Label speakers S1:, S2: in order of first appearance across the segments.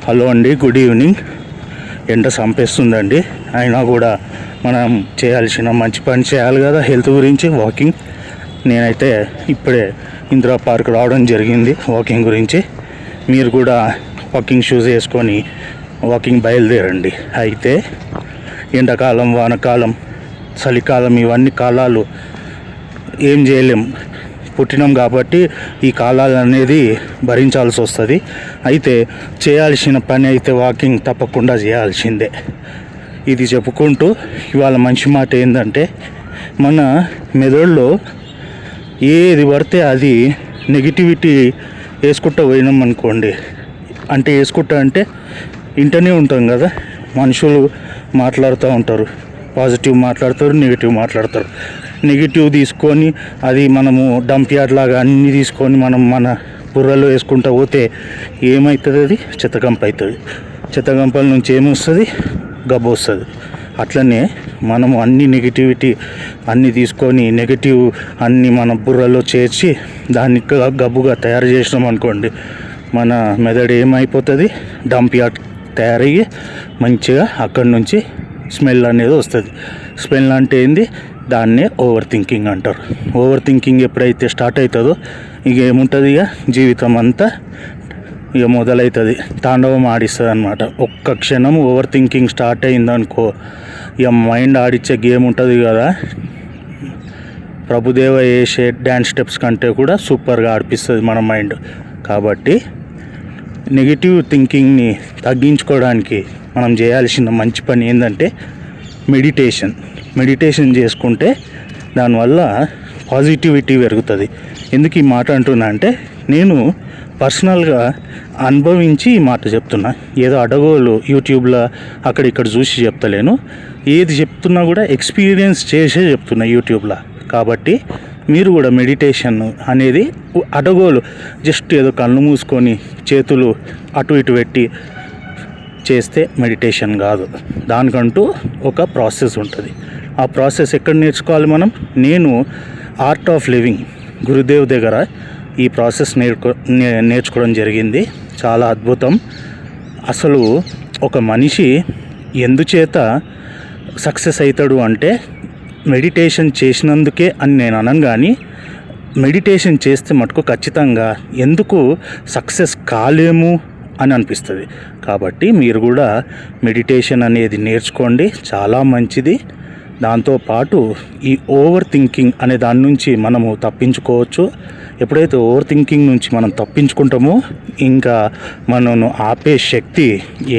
S1: Hello అండి, good evening. ఎండ చంపేస్తుందండి, అయినా కూడా మనం చేయాల్సిన మంచి పని చేయాలి కదా హెల్త్ గురించి. వాకింగ్ నేనైతే ఇప్పుడే ఇందిరా పార్క్ రావడం జరిగింది వాకింగ్ గురించి. మీరు కూడా వాకింగ్ షూస్ వేసుకొని వాకింగ్ బయలుదేరండి. అయితే ఎండాకాలం, వానకాలం, చలికాలం ఇవన్నీ కాలాలు ఏం చేయలేం, పుట్టినాం కాబట్టి ఈ కాలాలు అనేది భరించాల్సి వస్తుంది. అయితే చేయాల్సిన పని అయితే వాకింగ్ తప్పకుండా చేయాల్సిందే. ఇది చెప్పుకుంటూ ఇవాళ మంచి మాట ఏంటంటే, మన మెదడులో ఏది పడితే అది నెగిటివిటీ వేసుకుంటూ పోయినాం అనుకోండి, అంటే వేసుకుంటా అంటే ఇంటనే ఉంటాం కదా, మనుషులు మాట్లాడుతూ ఉంటారు, పాజిటివ్ మాట్లాడతారు, నెగిటివ్ మాట్లాడతారు. నెగిటివ్ తీసుకొని అది మనము డంప్ యార్డ్ లాగా అన్నీ తీసుకొని మనం మన బుర్రలో వేసుకుంటూ పోతే ఏమవుతుంది? అది చెత్తగంప అవుతుంది. చెత్తగంపల నుంచి ఏమొస్తుంది? గబ్బు వస్తుంది. అట్లనే మనము అన్ని నెగిటివిటీ అన్నీ తీసుకొని నెగిటివ్ అన్నీ మన బుర్రలో చేర్చి దాన్ని గబ్బుగా తయారు చేసినాం అనుకోండి, మన మెదడు ఏమైపోతుంది? డంప్ యార్డ్ తయారయ్యి మంచిగా అక్కడి నుంచి స్మెల్ అనేది వస్తుంది. స్మెల్ అంటే ఏంది? దాన్నే ఓవర్ థింకింగ్ అంటారు. ఓవర్ థింకింగ్ ఎప్పుడైతే స్టార్ట్ అవుతుందో ఇక ఏముంటుంది, ఇక జీవితం అంతా ఇక మొదలవుతుంది, తాండవం ఆడిస్తుంది అనమాట. ఒక్క క్షణం ఓవర్ థింకింగ్ స్టార్ట్ అయిందనుకో, ఇక మైండ్ ఆడిచ్చే గేమ్ ఉంటుంది కదా, ప్రభుదేవ వేసే డ్యాన్స్ స్టెప్స్ కంటే కూడా సూపర్గా ఆడిపిస్తుంది మన మైండ్. కాబట్టి నెగిటివ్ థింకింగ్ని తగ్గించుకోవడానికి మనం చేయాల్సిన మంచి పని ఏంటంటే మెడిటేషన్ చేసుకుంటే దానివల్ల పాజిటివిటీ పెరుగుతుంది. ఎందుకు ఈ మాట అంటున్నా అంటే, నేను పర్సనల్గా అనుభవించి ఈ మాట చెప్తున్నా. ఏదో అడగోలు యూట్యూబ్లో అక్కడ ఇక్కడ చూసి చెప్తలేను, ఏది చెప్తున్నా కూడా ఎక్స్పీరియన్స్ చేసే చెప్తున్నా యూట్యూబ్లో. కాబట్టి మీరు కూడా మెడిటేషన్ అనేది అడగోలు జస్ట్ ఏదో కళ్ళు మూసుకొని చేతులు అటు ఇటు పెట్టి చేస్తే మెడిటేషన్ కాదు. దానికంటూ ఒక ప్రాసెస్ ఉంటుంది. ఆ ప్రాసెస్ ఎక్కడ నేర్చుకోవాలి మనం? నేను ఆర్ట్ ఆఫ్ లివింగ్ గురుదేవ్ దగ్గర ఈ ప్రాసెస్ నేర్చుకోవడం జరిగింది. చాలా అద్భుతం. అసలు ఒక మనిషి ఎందుచేత సక్సెస్ అవుతాడు అంటే మెడిటేషన్ చేసినందుకే అని నేను అనను, కానీ మెడిటేషన్ చేస్తే మటుకు ఖచ్చితంగా ఎందుకు సక్సెస్ కాలేము అని అనిపిస్తుంది. కాబట్టి మీరు కూడా మెడిటేషన్ అనేది నేర్చుకోండి, చాలా మంచిది. దాంతోపాటు ఈ ఓవర్ థింకింగ్ అనే దాని నుంచి మనము తప్పించుకోవచ్చు. ఎప్పుడైతే ఓవర్ థింకింగ్ నుంచి మనం తప్పించుకుంటామో ఇంకా మనను ఆపే శక్తి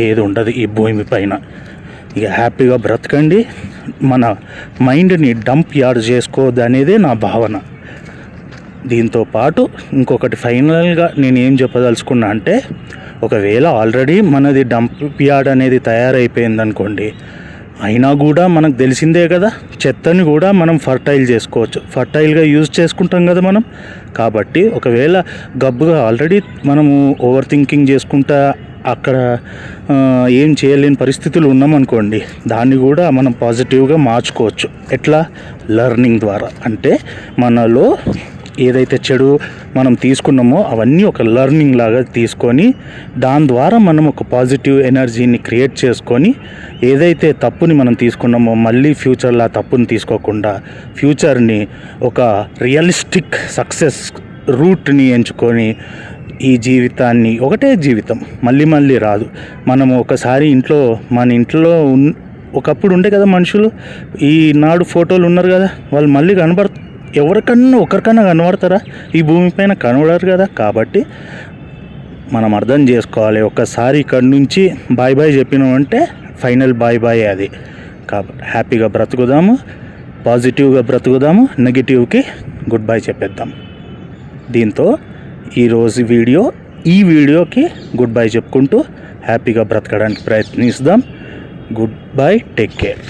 S1: ఏది ఉండదు ఈ భూమి పైన. ఇక హ్యాపీగా బ్రతకండి, మన మైండ్ని డంప్ యార్డ్ చేసుకోవద్దు అనేదే నా భావన. దీంతో పాటు ఇంకొకటి ఫైనల్గా నేను ఏం చెప్పదలుచుకున్నా అంటే, ఒకవేళ ఆల్రెడీ మనది డంప్ యార్డ్ అనేది తయారైపోయింది అనుకోండి, అయినా కూడా మనకు తెలిసిందే కదా, చెత్తని కూడా మనం ఫర్టైల్ చేసుకోవచ్చు, ఫర్టైల్గా యూజ్ చేసుకుంటాం కదా మనం. కాబట్టి ఒకవేళ గబ్బుగా ఆల్రెడీ మనము ఓవర్ థింకింగ్ చేసుకుంటా అక్కడ ఏం చేయలేని పరిస్థితులు ఉన్నామనుకోండి, దాన్ని కూడా మనం పాజిటివ్గా మార్చుకోవచ్చు. ఎట్లా? లెర్నింగ్ ద్వారా. అంటే మనలో ఏదైతే చెడు మనం తీసుకున్నామో అవన్నీ ఒక లెర్నింగ్ లాగా తీసుకొని దాని ద్వారా మనం ఒక పాజిటివ్ ఎనర్జీని క్రియేట్ చేసుకొని ఏదైతే తప్పుని మనం తీసుకున్నామో మళ్ళీ ఫ్యూచర్లో ఆ తప్పుని తీసుకోకుండా ఫ్యూచర్ని ఒక రియలిస్టిక్ సక్సెస్ రూట్ని ఎంచుకొని ఈ జీవితాన్ని, ఒకటే జీవితం మళ్ళీ మళ్ళీ రాదు. మనము ఒకసారి మన ఇంట్లో ఒకప్పుడు ఉండే కదా మనుషులు, ఈనాడు ఫోటోలు ఉన్నారు కదా, వాళ్ళు మళ్ళీ ఎవరికన్నా ఒకరికన్నా కనబడతారా? ఈ భూమిపైన కనబడరు కదా. కాబట్టి మనం అర్థం చేసుకోవాలి, ఒక్కసారి ఇక్కడి నుంచి బాయ్ బాయ్ చెప్పినామంటే ఫైనల్ బాయ్ బాయ్ అది. కాబట్టి హ్యాపీగా బ్రతుకుదాము, పాజిటివ్గా బ్రతుకుదాము, నెగిటివ్కి గుడ్ బై చెప్పేద్దాం. దీంతో ఈరోజు ఈ వీడియోకి గుడ్ బై చెప్పుకుంటూ హ్యాపీగా బ్రతకడానికి ప్రయత్నిస్తాం. Good bye, take care.